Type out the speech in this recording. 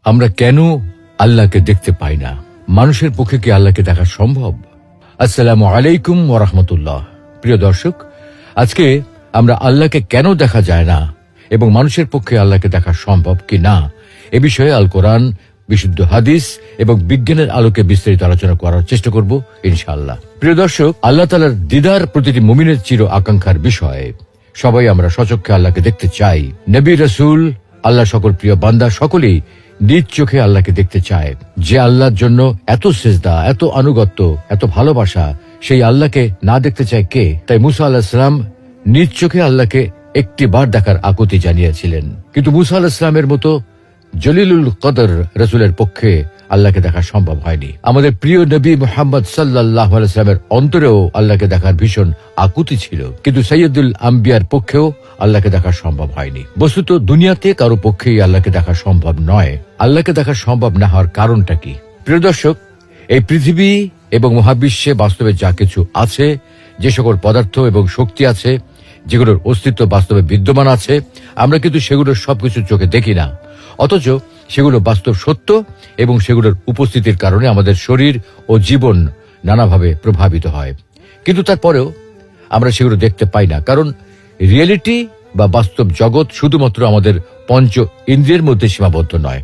আমরা কেন আল্লাহকে দেখতে পাই না? মানুষের পক্ষে কি আল্লাহকে দেখা সম্ভব? আসসালামু আলাইকুম ওয়া রাহমাতুল্লাহ। প্রিয় দর্শক, আজকে আমরা আল্লাহকে কেন দেখা যায় না এবং মানুষের পক্ষে আল্লাহকে দেখা সম্ভব কি না এ বিষয়ে আল কোরআন, বিশুদ্ধ হাদিস এবং বিজ্ঞানের আলোকে বিস্তারিত আলোচনা করার চেষ্টা করব ইনশাআল্লাহ। প্রিয় দর্শক, আল্লাহ তাআলার দিদার প্রতিটি মুমিনের চির আকাঙ্ক্ষার বিষয়। সবাই আমরা সচক্ষে আল্লাহকে দেখতে চাই। নবী, রাসূল, আল্লাহ সকল প্রিয় বান্দা সকলেই নিজ চোখে আল্লাহকে দেখতে চায়। যে আল্লাহর জন্য এত সিজদা, এত আনুগত্য, এত ভালোবাসা, সেই আল্লাহকে না দেখতে চায় কে? তাই মুসা আলাইহিস সালাম নিজ চোখে আল্লাহকে একটি বার দেখার আকুতি জানিয়েছিলেন। কিন্তু মুসা আলাইহিস সালামের মতো জলিলুল কদর রাসূলের পক্ষে আল্লাহকে দেখা সম্ভব হয়নি। আমাদের প্রিয় নবী মুহাম্মদ সাল্লাল্লাহু আলাইহি ওয়াসাল্লামের অন্তরেও আল্লাহকে দেখার ভীষণ আকুতি ছিল, কিন্তু সাইয়্যিদুল আম্বিয়ার পক্ষেও আল্লাহকে দেখা সম্ভব হয়নি। বস্তুত দুনিয়াতে কারো পক্ষেই আল্লাহকে দেখা সম্ভব নয়। আল্লাহকে দেখা সম্ভব না হওয়ার কারণটা কি? প্রিয় দর্শক, এই পৃথিবী এবং মহাবিশ্বে বাস্তবে যা কিছু আছে, যে সকল পদার্থ এবং শক্তি আছে, যেগুলোর অস্তিত্ব বাস্তবে বিদ্যমান আছে, আমরা কিন্তু সেগুলোর সবকিছু চোখে দেখি না। অথচ সেগুলো বাস্তব সত্য এবং সেগুলোর উপস্থিতির কারণে আমাদের শরীর ও জীবন নানাভাবে প্রভাবিত হয়। কিন্তু তারপরেও আমরা সেগুলো দেখতে পাই না, কারণ রিয়েলিটি বা বাস্তব জগৎ শুধুমাত্র আমাদের পঞ্চ ইন্দ্রিয়ের মধ্যে সীমাবদ্ধ নয়।